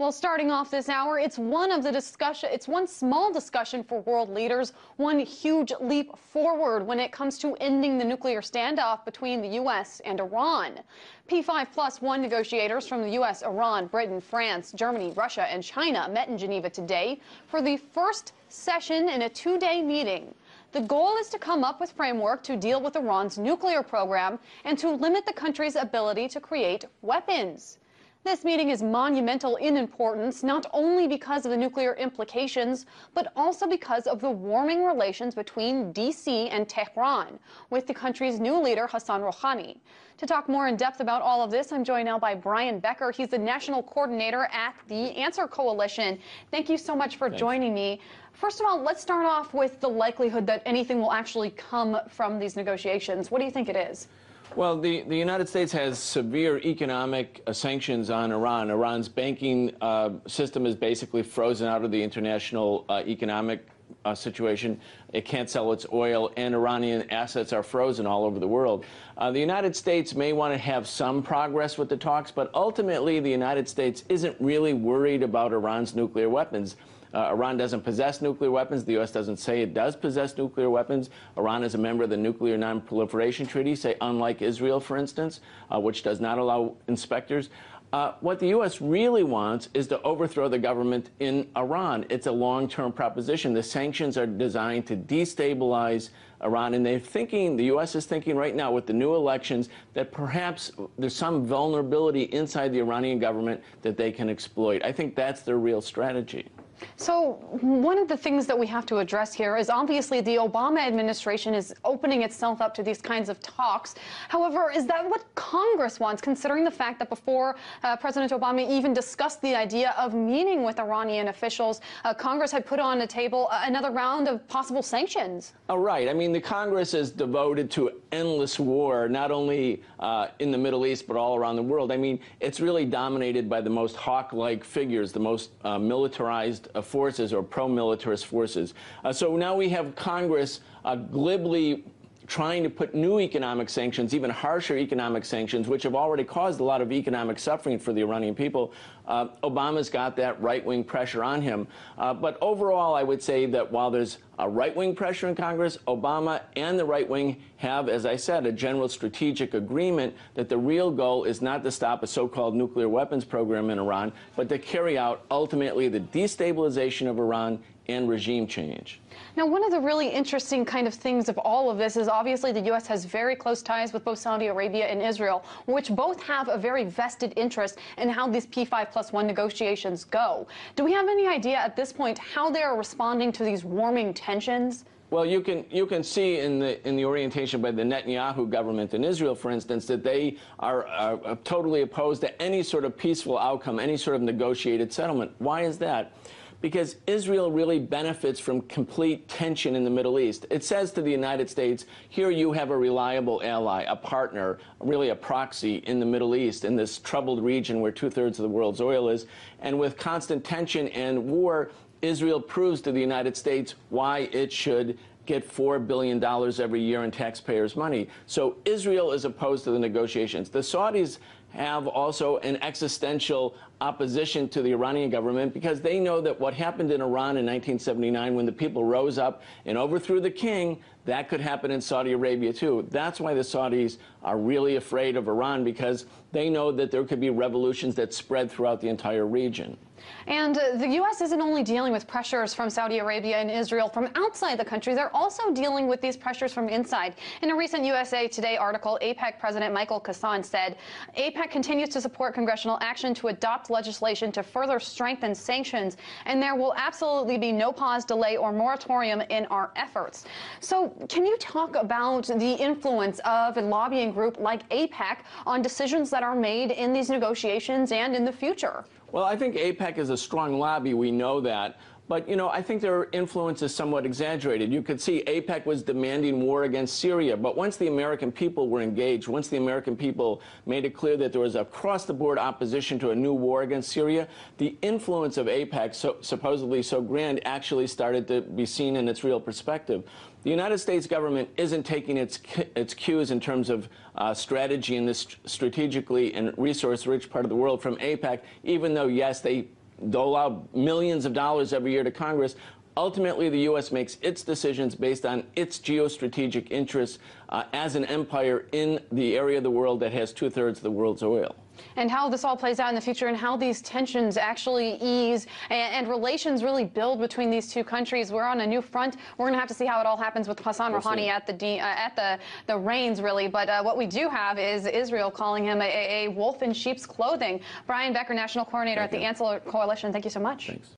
Well, starting off this hour, it's one small discussion for world leaders, one huge leap forward when it comes to ending the nuclear standoff between the U.S. and Iran. P5+1 negotiators from the U.S., Iran, Britain, France, Germany, Russia, and China met in Geneva today for the first session in a two-day meeting. The goal is to come up with a framework to deal with Iran's nuclear program and to limit the country's ability to create weapons. This meeting is monumental in importance, not only because of the nuclear implications, but also because of the warming relations between D.C. and Tehran, with the country's new leader, Hassan Rouhani. To talk more in depth about all of this, I'm joined now by Brian Becker. He's the national coordinator at the Answer Coalition. Thank you so much for joining me. First of all, let's start off with the likelihood that anything will actually come from these negotiations. What do you think it is? Well, the United States has severe economic sanctions on Iran. Iran's banking system is basically frozen out of the international economic situation. It can't sell its oil, and Iranian assets are frozen all over the world. The United States may want to have some progress with the talks, but ultimately the United States isn't really worried about Iran's nuclear weapons. Iran doesn't possess nuclear weapons. The U.S. doesn't say it does possess nuclear weapons. Iran is a member of the Nuclear Non-Proliferation Treaty, say unlike Israel, for instance, which does not allow inspectors. What the U.S. really wants is to overthrow the government in Iran. It's a long-term proposition. The sanctions are designed to destabilize Iran, and they're thinking, the U.S. is thinking right now with the new elections that perhaps there's some vulnerability inside the Iranian government that they can exploit. I think that's their real strategy. So one of the things that we have to address here is obviously the Obama administration is opening itself up to these kinds of talks. However, is that what Congress wants, considering the fact that before President Obama even discussed the idea of meeting with Iranian officials, Congress had put on the table another round of possible sanctions? Oh, right. I mean, the Congress is devoted to endless war, not only in the Middle East, but all around the world. I mean, it's really dominated by the most hawk-like figures, the most militarized forces or pro-militarist forces. So now we have Congress glibly trying to put new economic sanctions, even harsher economic sanctions, which have already caused a lot of economic suffering for the Iranian people. Obama's got that right-wing pressure on him. But overall, I would say that while there's a right-wing pressure in Congress, Obama and the right wing have, as I said, a general strategic agreement that the real goal is not to stop a so-called nuclear weapons program in Iran, but to carry out ultimately the destabilization of Iran and regime change. Now, one of the really interesting kind of things of all of this is obviously the U.S. has very close ties with both Saudi Arabia and Israel, which both have a very vested interest in how these P5+1 negotiations go. Do we have any idea at this point how they are responding to these warming tensions? Well, you can see in the orientation by the Netanyahu government in Israel, for instance, that they are totally opposed to any sort of peaceful outcome, any sort of negotiated settlement. Why is that? Because Israel really benefits from complete tension in the Middle East. It says to the United States, here you have a reliable ally, a partner, really a proxy in the Middle East, in this troubled region where two-thirds of the world's oil is. And with constant tension and war, Israel proves to the United States why it should get $4 billion every year in taxpayers' money. So Israel is opposed to the negotiations. The Saudis have also an existential opposition to the Iranian government because they know that what happened in Iran in 1979 when the people rose up and overthrew the king, that could happen in Saudi Arabia too. That's why the Saudis are really afraid of Iran, because they know that there could be revolutions that spread throughout the entire region. And the U.S. isn't only dealing with pressures from Saudi Arabia and Israel from outside the country, they're also dealing with these pressures from inside. In a recent USA Today article, AIPAC President Michael Kassan said, AIPAC continues to support congressional action to adopt legislation to further strengthen sanctions, and there will absolutely be no pause, delay, or moratorium in our efforts. So can you talk about the influence of a lobbying group like AIPAC on decisions that are made in these negotiations and in the future? Well, I think AIPAC is a strong lobby. We know that. But, you know, I think their influence is somewhat exaggerated. You could see AIPAC was demanding war against Syria, but once the American people were engaged, once the American people made it clear that there was across-the-board opposition to a new war against Syria, the influence of AIPAC, supposedly so grand, actually started to be seen in its real perspective. The United States government isn't taking its cues in terms of strategy in this strategically and resource-rich part of the world from AIPAC, even though, yes, they dole out millions of dollars every year to Congress. Ultimately, the U.S. makes its decisions based on its geostrategic interests as an empire in the area of the world that has 2/3 of the world's oil. And how this all plays out in the future and how these tensions actually ease and relations really build between these two countries. We're on a new front. We're going to have to see how it all happens with Hassan Rouhani at the reins, really. But what we do have is Israel calling him a wolf in sheep's clothing. Brian Becker, National Coordinator at the Answer Coalition, thank you so much. Thanks.